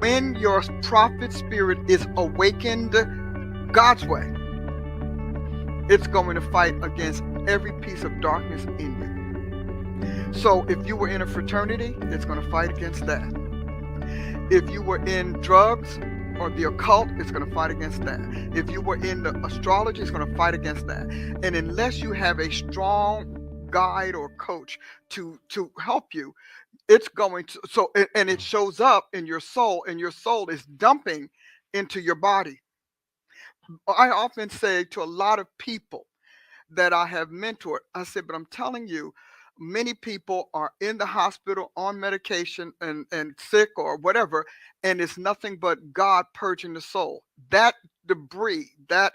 when your prophet spirit is awakened God's way, it's going to fight against every piece of darkness in you. So if you were in a fraternity, it's going to fight against that. If you were in drugs or the occult, it's going to fight against that. If you were in the astrology, it's going to fight against that. And unless you have a strong guide or coach to help you, it's going to, so, and it shows up in your soul, and your soul is dumping into your body. I often say to a lot of people that I have mentored, I said, but I'm telling you, many people are in the hospital on medication and sick or whatever, and it's nothing but God purging the soul. That debris, that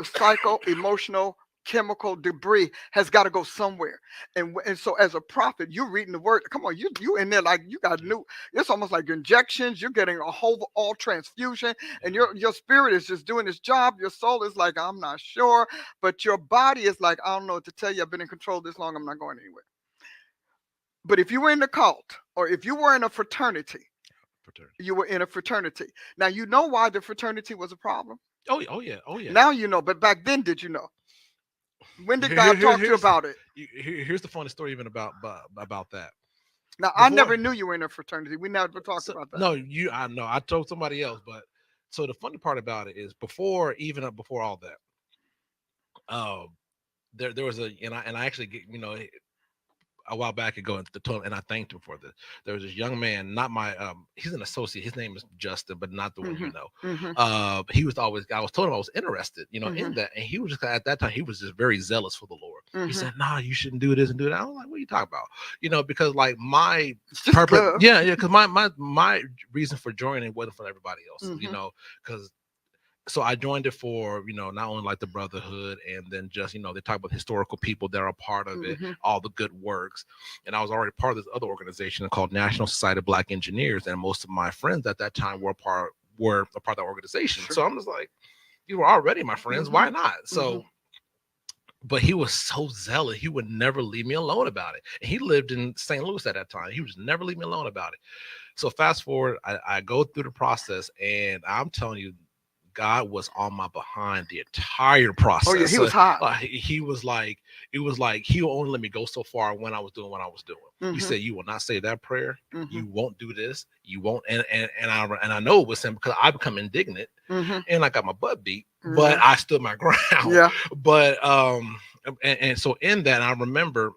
psycho, emotional, chemical debris has got to go somewhere. And so as a prophet, you're reading the word. Come on, you in there like you got new. It's almost like injections. You're getting a whole all transfusion, and your spirit is just doing its job. Your soul is like, I'm not sure, but your body is like, I don't know what to tell you. I've been in control this long. I'm not going anywhere. But if you were in the cult, or if you were in a fraternity, you were in a fraternity. Now you know why the fraternity was a problem. Oh yeah, oh yeah. Now you know, but back then, did you know? When did Here, God here, talk to you here's about it? here's the funny story even about that. Now, I Before, never knew you were in a fraternity. We never talked so about that. no, I know I told somebody else, but so the funny part about it is before even before all that, um, there was a and I actually get a while back ago into the total, and I thanked him for this. There was this young man, not my he's an associate. His name is Justin, but not the one Mm-hmm. you know. Mm-hmm. He was always I was told him I was interested, Mm-hmm. in that, and he was just at that time he was just very zealous for the Lord. He Mm-hmm. said, "Nah, you shouldn't do this and do that." I was like, "What are you talking about?" Because like my It's just a purpose, club. yeah, because my reason for joining wasn't for everybody else, Mm-hmm. because so I joined it for not only like the brotherhood, and then just they talk about historical people that are a part of it, Mm-hmm. all the good works, and I was already part of this other organization called National Society of Black Engineers, and most of my friends at that time were a part of that organization. Sure. So I'm just like, you were already my friends, Mm-hmm. why not? Mm-hmm. So, but he was so zealous, he would never leave me alone about it. And he lived in St. Louis at that time. He would never leave me alone about it. So fast forward, I go through the process, and I'm telling you, God was on my behind the entire Oh yeah, process. he was hot. He was like, it was like he will only let me go so far when I was doing what I was doing. He Mm-hmm. said, "You will not say that prayer. Mm-hmm. You won't do this. You won't." And I know it was him because I become indignant Mm-hmm. and I got my butt beat, but Yeah. I stood my ground. Yeah. But and so in that, I remember,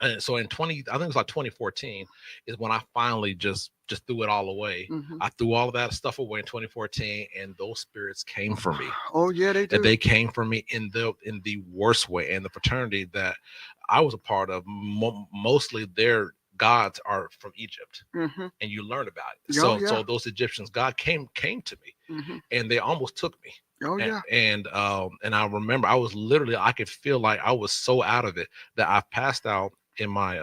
and so in 20, I think it was like 2014, is when I finally just threw it all away. Mm-hmm. I threw all of that stuff away in 2014, and those spirits came for me. Oh yeah, they And do. they came for me in the worst way. And the fraternity that I was a part of, mostly their gods are from Egypt, Mm-hmm. and you learn about it. Oh So yeah. those Egyptians, God came to me, Mm-hmm. and they almost took me. Oh And yeah. and I remember I was literally, I could feel like I was so out of it that I passed out in my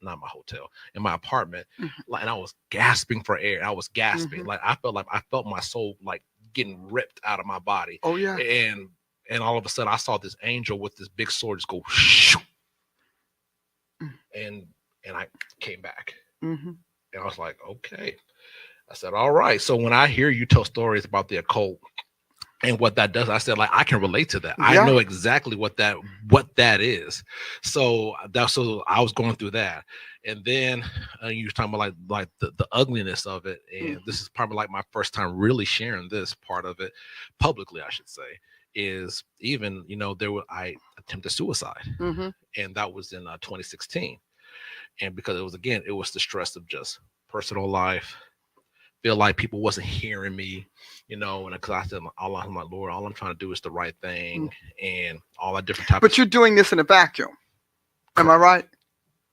not my hotel, in my apartment, like, and I was gasping for air. I was gasping, Mm-hmm. like I felt my soul like getting ripped out of my body. Oh yeah. And all of a sudden I saw this angel with this big sword just go shoo, and I came back, Mm-hmm. and I was like, okay. I said, all right. So when I hear you tell stories about the occult and what that does, I said, like, I can relate to that. I Yeah. know exactly what that is. So I was going through that, and then you were talking about like the ugliness of it, and Mm-hmm. this is probably like my first time really sharing this part of it publicly, I should say. Is even I attempted suicide, Mm-hmm. and that was in 2016, and because it was the stress of just personal life, feel like people wasn't hearing me, and because I said, I'm like, Lord, all I'm trying to do is the right thing, and all that different type of But you're doing this in a vacuum. Am I correct. right?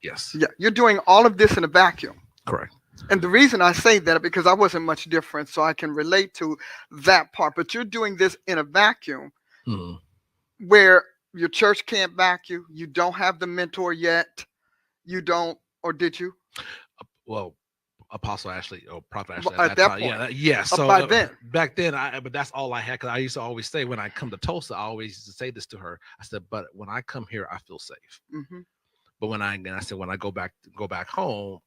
Yes, Yeah. You're doing all of this in a vacuum. correct. And the reason I say that because I wasn't much different, so I can relate to that part. But you're doing this in a vacuum Mhm. where your church can't back you. You don't have the mentor yet. You don't, or did you? Well, Apostle Ashley or Prophet Well, Ashley at at that that time, yeah, point, yeah. So by then. back then, but that's all I had, because I used to always say when I come to Tulsa, I always used to say this to her. I said, but when I come here, I feel safe. Hmm. But when I said when I go back home,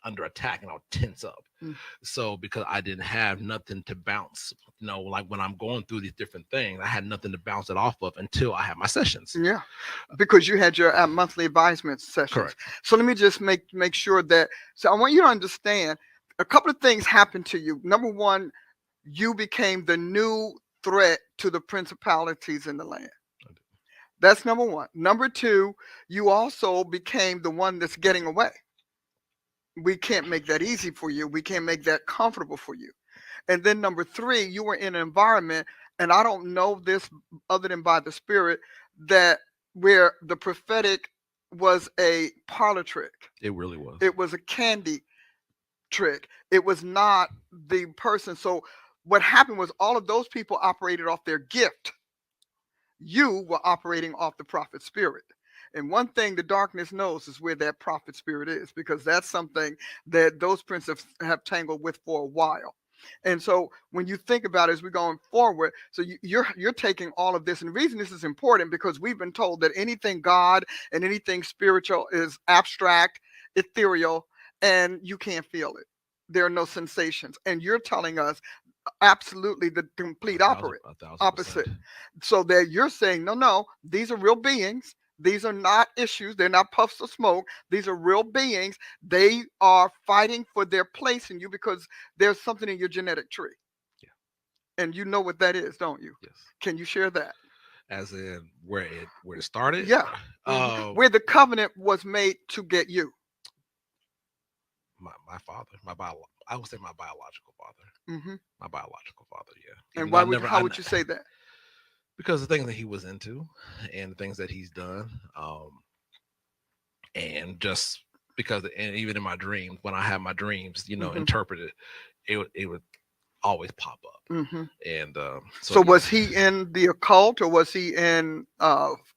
under attack and I would tense up. Mm. So because I didn't have nothing to bounce, like when I'm going through these different things, I had nothing to bounce it off of until I had my sessions. Yeah, because you had your monthly advisement sessions. Correct. So let me just make sure that. So I want you to understand a couple of things happened to you. Number one, you became the new threat to the principalities in the land. That's number one. Number two, you also became the one that's getting away. We can't make that easy for you. We can't make that comfortable for you. And then number three, you were in an environment, and I don't know this other than by the Spirit, that where the prophetic was a parlor trick. It really was. It was a candy trick. It was not the person. So what happened was all of those people operated off their gift. You were operating off the prophet spirit. And one thing the darkness knows is where that prophet spirit is, because that's something that those princes have tangled with for a while. And so when you think about it as we're going forward, so you're taking all of this. And the reason this is important, because we've been told that anything God and anything spiritual is abstract, ethereal, and you can't feel it. There are no sensations. And you're telling us absolutely the complete opposite. So that you're saying, no, these are real beings. These are not issues. They're not puffs of smoke. These are real beings. They are fighting for their place in you because there's something in your genetic tree. Yeah. And you know what that is, don't you? Yes. Can you share that? As in where it started? Yeah. Where the covenant was made to get you. My father, I would say my biological father. Mm-hmm. My biological father, yeah. And how would you say that? Because the things that he was into and the things that he's done, and just because, and even in my dreams, when I have my dreams, interpreted, it would always pop up. Mm-hmm. And so was he in the occult, or was he in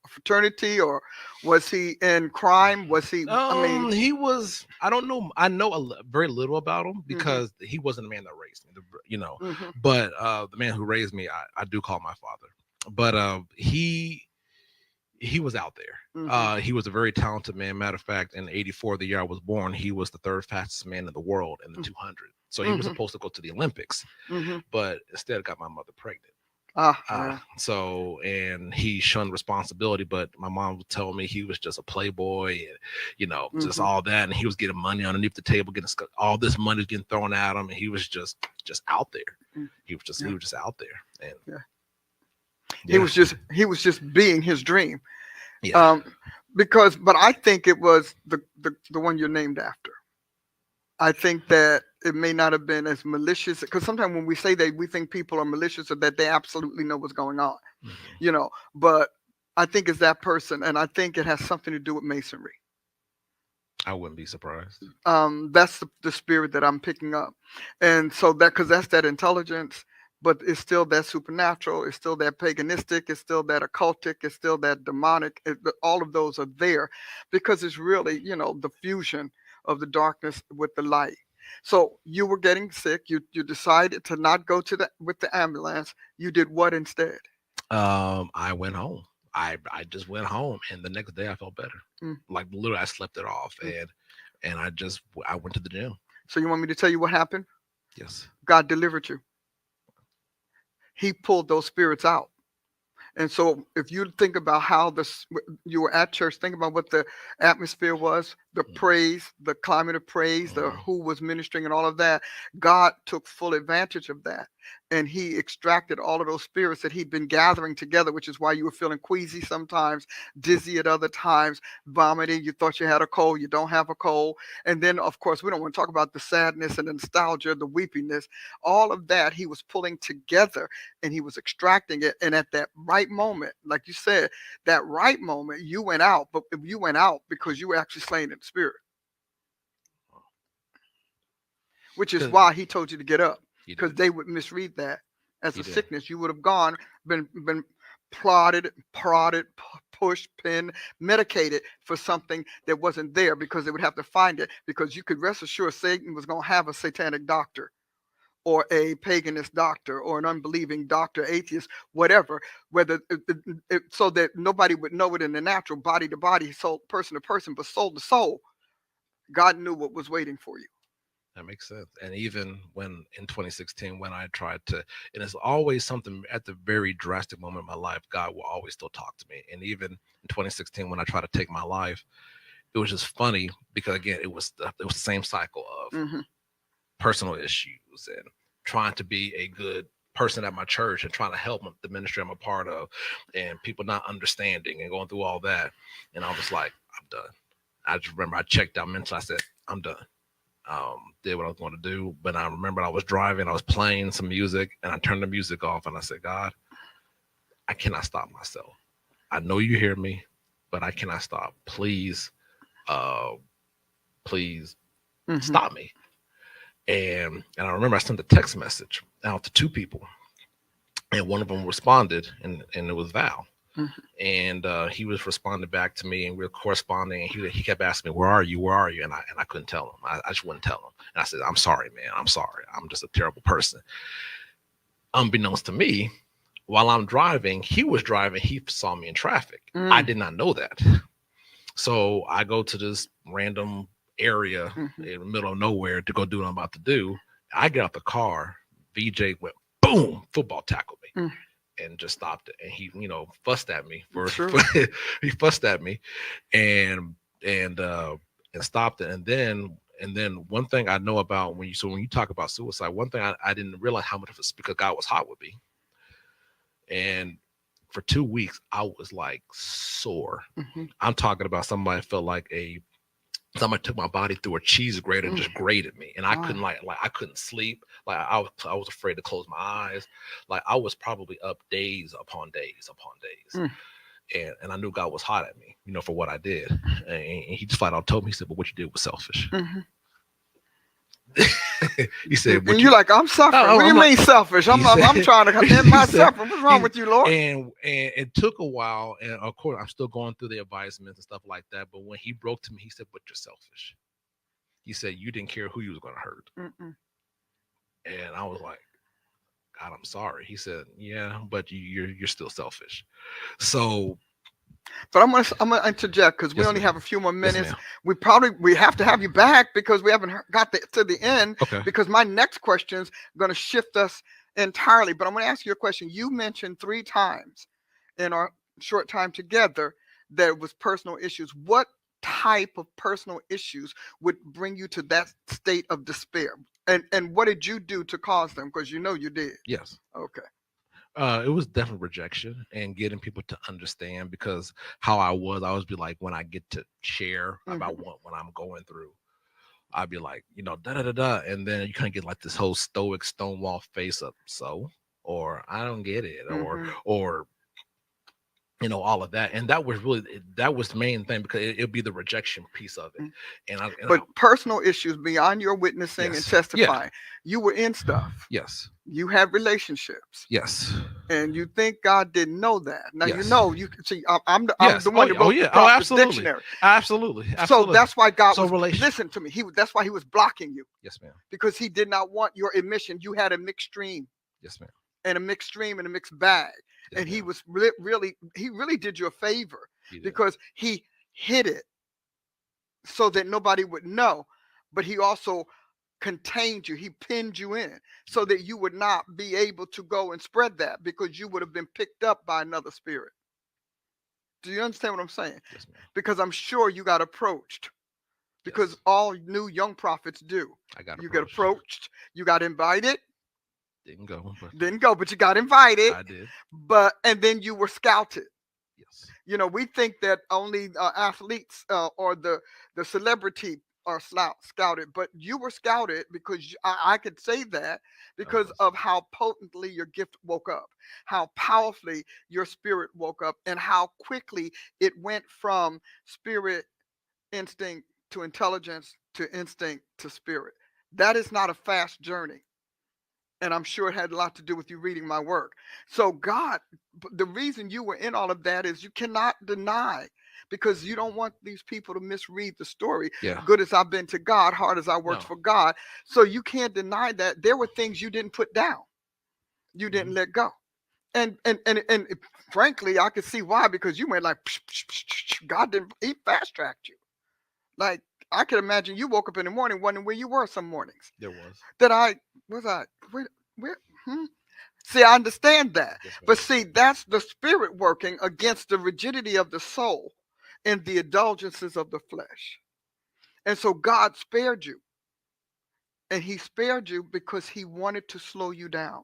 fraternity, or was he in crime? Was he? He was. I don't know. I know very little about him because he wasn't the man that raised me. But the man who raised me, I do call my father. But he was out there. He was a very talented man. Matter of fact, in '84, the year I was born, he was the third fastest man in the world in the 200. So he was supposed to go to the Olympics, but instead got my mother pregnant. So, and he shunned responsibility, but my mom would tell me he was just a playboy and, just all that. And he was getting money underneath the table, all this money was getting thrown at him. And he was just out there. He was just out there. And he was just being his dream. Yeah. But I think it was the one you're named after. I think that it may not have been as malicious, because sometimes when we say that, we think people are malicious or that they absolutely know what's going on, but I think it's that person. And I think it has something to do with masonry. I wouldn't be surprised. That's the spirit that I'm picking up. And so because that's that intelligence, but it's still that supernatural. It's still that paganistic. It's still that occultic. It's still that demonic. All of those are there because it's really, the fusion of the darkness with the light. So you were getting sick. You decided to not go with the ambulance. You did what instead? I went home. I just went home, and the next day I felt better. Like literally, I slept it off, and I went to the gym. So you want me to tell you what happened? Yes. God delivered you. He pulled those spirits out. And so if you think about how you were at church, think about what the atmosphere was, the praise, the climate of praise, the who was ministering and all of that. God took full advantage of that. And he extracted all of those spirits that he'd been gathering together, which is why you were feeling queasy sometimes, dizzy at other times, vomiting. You thought you had a cold. You don't have a cold. And then, of course, we don't want to talk about the sadness and the nostalgia, the weepiness. All of that he was pulling together and he was extracting it. And at that right moment, like you said, that right moment, you went out. But you went out because you were actually slain in the spirit, which is why he told you to get up. Because they would misread that as a sickness. You would have been prodded, pushed, pinned, medicated for something that wasn't there, because they would have to find it. Because you could rest assured Satan was going to have a satanic doctor or a paganist doctor or an unbelieving doctor, atheist, whatever, so that nobody would know it in the natural, body to body, soul, person to person, but soul to soul. God knew what was waiting for you. That makes sense. And even when in 2016, when I tried to, and it's always something at the very drastic moment in my life, God will always still talk to me. And even in 2016, when I tried to take my life, it was just funny because again, it was the same cycle of Mm-hmm. personal issues and trying to be a good person at my church and trying to help the ministry I'm a part of, and people not understanding and going through all that. And I was like, I'm done. I just remember I checked out mentally. I said, I'm done. Did what I was going to do. But I remember I was driving, I was playing some music, and I turned the music off and I said, God, I cannot stop myself. I know you hear me, but I cannot stop. Please, uh, please Mm-hmm. stop me. And I remember I sent a text message out to two people, and one of them responded, and it was Val. Mm-hmm. And he was responding back to me, and we were corresponding. And he kept asking me, "Where are you? Where are you?" And I couldn't tell him. I just wouldn't tell him. And I said, "I'm sorry, man. I'm sorry. I'm just a terrible person." Unbeknownst to me, while I'm driving, he was driving. He saw me in traffic. I Mm. did not know that. So I go to this random area Mm-hmm. in the middle of nowhere to go do what I'm about to do. I get out the car. VJ went boom, football tackled me. Mm. And just stopped it. And he, fussed at me True. he fussed at me and and uh and stopped it. And then one thing I know about when you talk about suicide, one thing I didn't realize how much of it's because God was hot with me. And for 2 weeks I was like sore. Mm-hmm. I'm talking about somebody felt like somebody took my body through a cheese grater and Mm. just grated me, and I Wow. couldn't like I couldn't sleep. Like I was afraid to close my eyes. Like I was probably up days upon days upon days, Mm. and I knew God was hot at me, for what I did. And he just flat out told me, he said, "But what you did was selfish." Mm-hmm. He said, And "What you're you?" like, I'm suffering. What do I'm you like, mean selfish? he I'm said, trying to end he my said, suffering. What's wrong with you, Lord? and it took a while, and of course I'm still going through the advisements and stuff like that. But when he broke to me, he said, "But you're selfish." He said, "You didn't care who you was going to hurt." Mm-mm. And I was like, "God, I'm sorry." He said, "Yeah, but you're still selfish." So But I'm gonna interject because we yes, only ma'am. have a few more Yes, minutes. ma'am. We have to have you back because we haven't got to the end. Okay. Because my next question's going to shift us entirely. But I'm going to ask you a question. You mentioned 3 times in our short time together that it was personal issues. What type of personal issues would bring you to that state of despair? And what did you do to cause them? Because you know you did. Yes. Okay. It was definitely rejection and getting people to understand, because how I always be like, when I get to share Mm-hmm. about what I'm going through, I'd be like, da da da da, and then you kind of get like this whole stoic stonewall face up. So, or I don't get it, or Mm-hmm. or all of that. And that was the main thing, because it'd be the rejection piece of it. And I But personal issues beyond your witnessing and yes, yeah, testifying, you were in stuff. yes, You had relationships, yes, and you think God didn't know that. Now you yes, know. You can see. I'm yes. the Oh one yeah, that oh wrote the yeah, oh prophet's absolutely, dictionary. absolutely, So absolutely. that's why God So was. relation, Listen to me. That's why He was blocking you, yes, ma'am, because He did not want your emission. You had a mixed stream, yes, ma'am, and a mixed stream, and a mixed bag. yes, And He ma'am. was really, He really did you a favor He did. because He hid it so that nobody would know. But He also contained you. He pinned you in so that you would not be able to go and spread that, because you would have been picked up by another spirit. Do you understand what I'm saying? Yes, ma'am. Because I'm sure you got approached, because Yes, all new young prophets do. I got You get approached. approached, you got invited, Didn't go, but didn't go, but you got invited, I did. and then you were scouted. Yes, We think that only athletes or the celebrity are scouted, but you were scouted because I could say that I because was. of how potently your gift woke up, how powerfully your spirit woke up, and how quickly it went from spirit instinct to intelligence to instinct to spirit. That is not a fast journey, and I'm sure it had a lot to do with you reading my work. So God, the reason you were in all of that is you cannot deny, because you don't want these people to misread the story. Yeah. Good as I've been to God, hard as I worked No. for God. So you can't deny that there were things you didn't put down, you didn't Mhm. let go. And frankly, I could see why, because you went like, psh, psh, psh, psh, God didn't, He fast tracked you. Like, I can imagine you woke up in the morning wondering where you were some mornings. There was. That I was I where hmm? See, I understand that. Yes, But ma'am. see, that's the spirit working against the rigidity of the soul and the indulgences of the flesh. And so God spared you. And he spared you because he wanted to slow you down.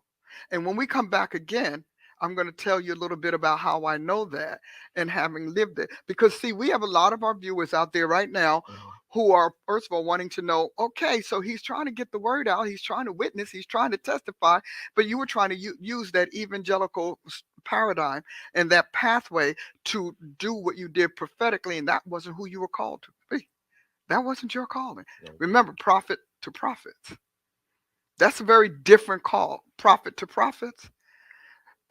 And when we come back again, I'm going to tell you a little bit about how I know that and having lived it. Because, see, we have a lot of our viewers out there right now Mhm. who are, first of all, wanting to know, okay, so he's trying to get the word out, he's trying to witness, he's trying to testify, but you were trying to use that evangelical paradigm and that pathway to do what you did prophetically, and that wasn't who you were called to be. That wasn't your calling. No. Remember, prophet to prophets. That's a very different call, prophet to prophets.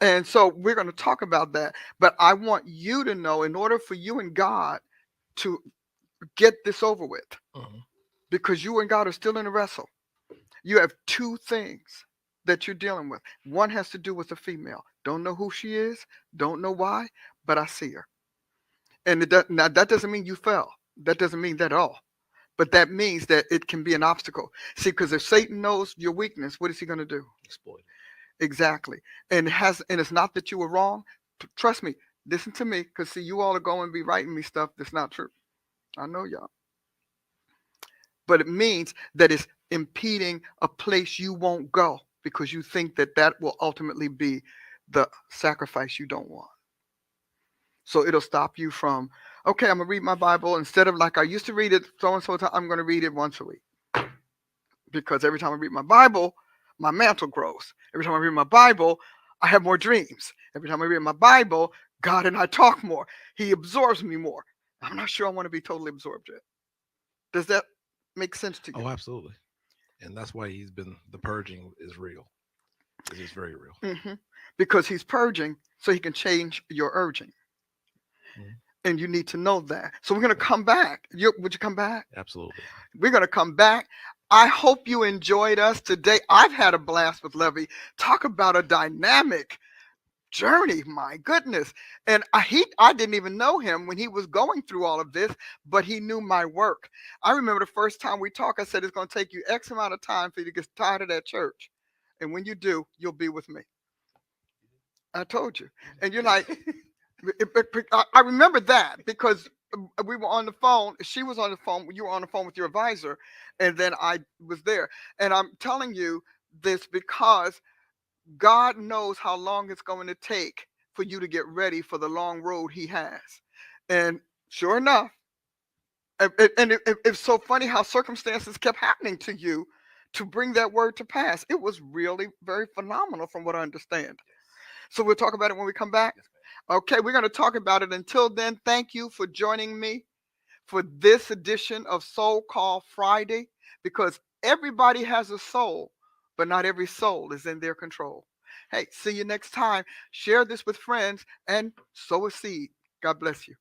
And so we're going to talk about that. But I want you to know, in order for you and God to get this over with, Mhm. because you and God are still in a wrestle, you have two things that you're dealing with. One has to do with a female. Don't know who she is, don't know why, but I see her. And now that doesn't mean you fell. That doesn't mean that at all. But that means that it can be an obstacle. See, because if Satan knows your weakness, what is he going to do? Exploit. Exactly. And it's not that you were wrong. Trust me. Listen to me, because see, you all are going to be writing me stuff that's not true. I know y'all. But it means that it's impeding a place you won't go because you think that that will ultimately be the sacrifice you don't want. So it'll stop you from, okay, I'm gonna read my Bible instead of like I used to read it so and so time. I'm gonna read it once a week because every time I read my Bible, my mantle grows. Every time I read my Bible, I have more dreams. Every time I read my Bible, God and I talk more. He absorbs me more. I'm not sure I want to be totally absorbed yet. Does that make sense to you? Oh, absolutely. And that's why he's been the purging is real. It is very real. Hmm. Because he's purging so he can change your urging. Mhm. And you need to know that. So we're going to come back. Would you come back? Absolutely. We're going to come back. I hope you enjoyed us today. I've had a blast with Lovey. Talk about a dynamic journey, my goodness. And I didn't even know him when he was going through all of this, but he knew my work. I remember the first time we talked, I said it's going to take you X amount of time for you to get tired of that church. And when you do, you'll be with me. I told you. And you're like, I remember that because we were on the phone. She was on the phone. You were on the phone with your advisor, and then I was there. And I'm telling you this because God knows how long it's going to take for you to get ready for the long road He has. And sure enough, it's so funny how circumstances kept happening to you to bring that word to pass. It was really very phenomenal from what I understand. So we'll talk about it when we come back. Yes, ma'am. Okay, we're going to talk about it. Until then, thank you for joining me for this edition of Soul Call Friday, because everybody has a soul, but not every soul is in their control. Hey, see you next time. Share this with friends and sow a seed. God bless you.